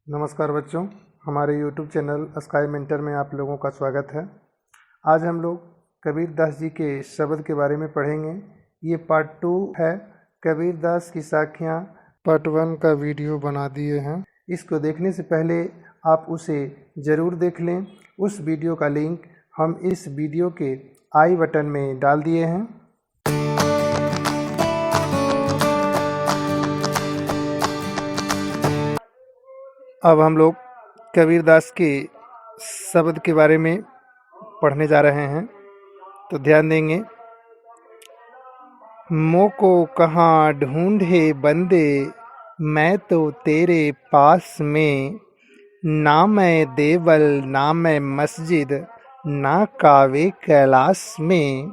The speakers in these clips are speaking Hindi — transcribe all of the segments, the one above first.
नमस्कार बच्चों, हमारे YouTube चैनल स्काई मेंटर में आप लोगों का स्वागत है। आज हम लोग कबीर दास जी के शब्द के बारे में पढ़ेंगे। ये पार्ट 2 है। कबीर दास की साखियाँ पार्ट 1 का वीडियो बना दिए हैं। इसको देखने से पहले आप उसे ज़रूर देख लें। उस वीडियो का लिंक हम इस वीडियो के आई बटन में डाल दिए हैं। अब हम लोग कबीर दास के शब्द के बारे में पढ़ने जा रहे हैं, तो ध्यान देंगे। मोको कहाँ ढूंढे बंदे, मैं तो तेरे पास में। ना मैं देवल ना मैं मस्जिद, ना कावे कैलाश में।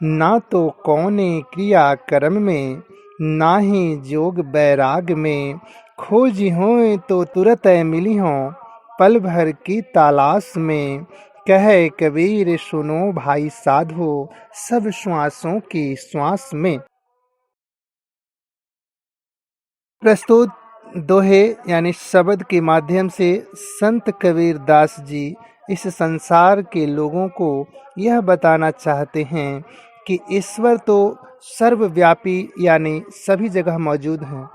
ना तो कौने क्रिया कर्म में, ना ही जोग बैराग में। खोजी हों तो तुरत मिली हों, पल भर की तलाश में। कहे कबीर सुनो भाई साधो, सब श्वासों की श्वास में। प्रस्तुत दोहे यानी शब्द के माध्यम से संत कबीर दास जी इस संसार के लोगों को यह बताना चाहते हैं कि ईश्वर तो सर्वव्यापी यानी सभी जगह मौजूद हैं।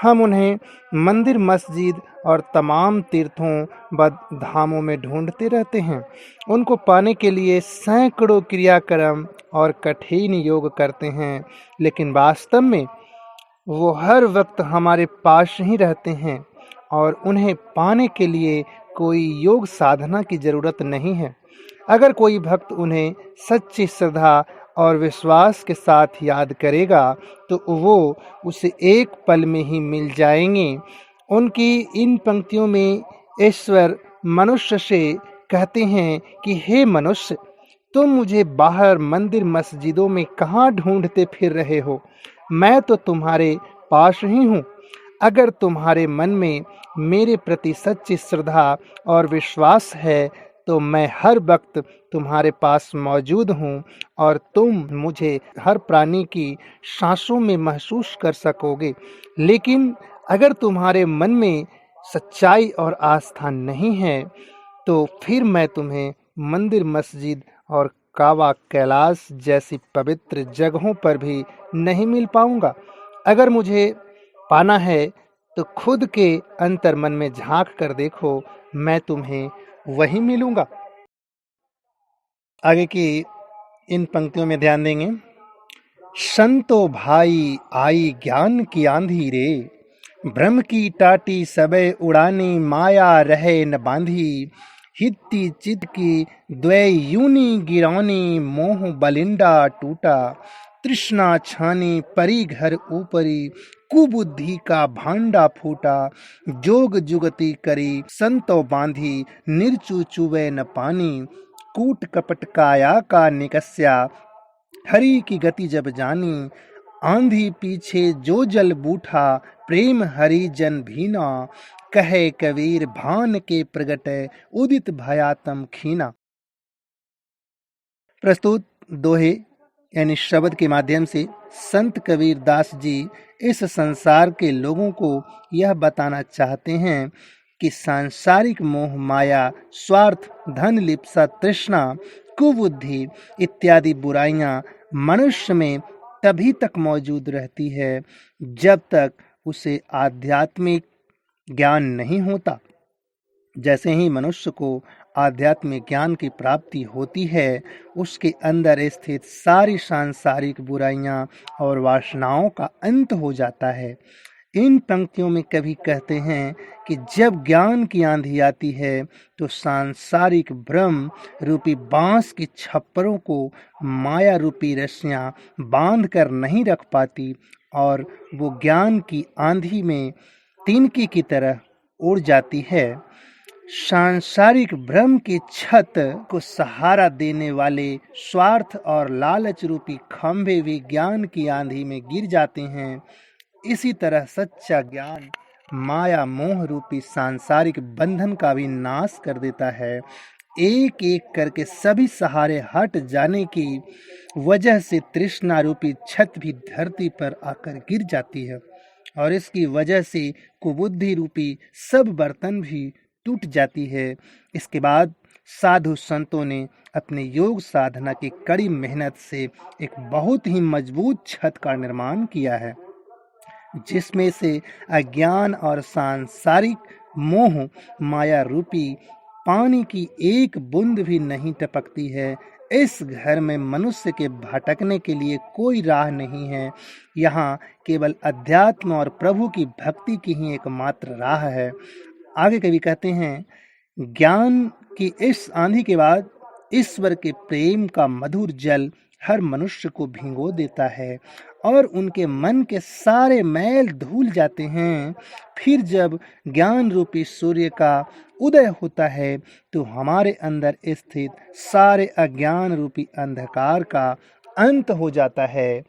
हम उन्हें मंदिर, मस्जिद और तमाम तीर्थों व धामों में ढूंढते रहते हैं। उनको पाने के लिए सैकड़ों क्रियाक्रम और कठिन योग करते हैं, लेकिन वास्तव में वो हर वक्त हमारे पास ही रहते हैं और उन्हें पाने के लिए कोई योग साधना की जरूरत नहीं है। अगर कोई भक्त उन्हें सच्ची श्रद्धा और विश्वास के साथ याद करेगा तो वो उसे एक पल में ही मिल जाएंगे। उनकी इन पंक्तियों में ईश्वर मनुष्य से कहते हैं कि हे मनुष्य, तुम मुझे बाहर मंदिर मस्जिदों में कहाँ ढूंढते फिर रहे हो? मैं तो तुम्हारे पास ही हूँ। अगर तुम्हारे मन में मेरे प्रति सच्ची श्रद्धा और विश्वास है तो मैं हर वक्त तुम्हारे पास मौजूद हूँ और तुम मुझे हर प्राणी की सांसों में महसूस कर सकोगे। लेकिन अगर तुम्हारे मन में सच्चाई और आस्था नहीं है तो फिर मैं तुम्हें मंदिर, मस्जिद और कावा कैलाश जैसी पवित्र जगहों पर भी नहीं मिल पाऊंगा। अगर मुझे पाना है तो खुद के अंतर मन में झांक कर देखो, मैं तुम्हें वहीं मिलूंगा। आगे की इन पंक्तियों में ध्यान देंगे। संतो भाई आई ज्ञान की आंधी रे, भ्रम की टाटी सबे उड़ानी, माया रहे न बांधी। हित्ती चित की द्वै यूनी गिरानी, मोह बलिंडा टूटा। तृष्णा छानी परी घर ऊपरी, कुबुद्धि का भांडा फूटा। जोग जुगती करी संतो बांधी, निर्चु चुवे न पानी। कूट कपट काया का निकस्या, हरि की गति जब जानी। आंधी पीछे जो जल बूठा, प्रेम हरि जन भीना। कहे कबीर भान के प्रगट, उदित भयातम खीना। प्रस्तुत दोहे यानी शब्द के माध्यम से संत कबीर दास जी इस संसार के लोगों को यह बताना चाहते हैं कि सांसारिक मोह, माया, स्वार्थ, धन लिप्सा, तृष्णा, कुबुद्धि इत्यादि बुराइयां मनुष्य में तभी तक मौजूद रहती है जब तक उसे आध्यात्मिक ज्ञान नहीं होता। जैसे ही मनुष्य को आध्यात्मिक ज्ञान की प्राप्ति होती है, उसके अंदर स्थित सारी सांसारिक बुराइयां और वासनाओं का अंत हो जाता है। इन पंक्तियों में कवि कहते हैं कि जब ज्ञान की आंधी आती है तो सांसारिक भ्रम रूपी बांस की छप्परों को माया रूपी रस्सियां बांध कर नहीं रख पाती और वो ज्ञान की आंधी में तिनके की तरह उड़ जाती है। सांसारिक भ्रम की छत को सहारा देने वाले स्वार्थ और लालच रूपी खंभे भी ज्ञान की आंधी में गिर जाते हैं। इसी तरह सच्चा ज्ञान माया मोह रूपी सांसारिक बंधन का भी नाश कर देता है। एक एक करके सभी सहारे हट जाने की वजह से तृष्णा रूपी छत भी धरती पर आकर गिर जाती है और इसकी वजह से कुबुद्धि रूपी सब बर्तन भी टूट जाती है। इसके बाद साधु संतों ने अपने योग साधना की कड़ी मेहनत से एक बहुत ही मजबूत छत का निर्माण किया है, जिसमें से अज्ञान और सांसारिक मोह माया रूपी पानी की एक बूंद भी नहीं टपकती है। इस घर में मनुष्य के भटकने के लिए कोई राह नहीं है। यहाँ केवल अध्यात्म और प्रभु की भक्ति की ही एकमात्र राह है। आगे कवि कहते हैं, ज्ञान की इस आंधी के बाद ईश्वर के प्रेम का मधुर जल हर मनुष्य को भिगो देता है और उनके मन के सारे मैल धुल जाते हैं। फिर जब ज्ञान रूपी सूर्य का उदय होता है तो हमारे अंदर स्थित सारे अज्ञान रूपी अंधकार का अंत हो जाता है।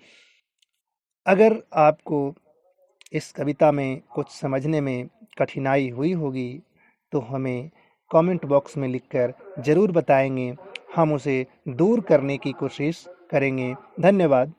अगर आपको इस कविता में कुछ समझने में कठिनाई हुई होगी तो हमें कमेंट बॉक्स में लिखकर ज़रूर बताएंगे, हम उसे दूर करने की कोशिश करेंगे। धन्यवाद।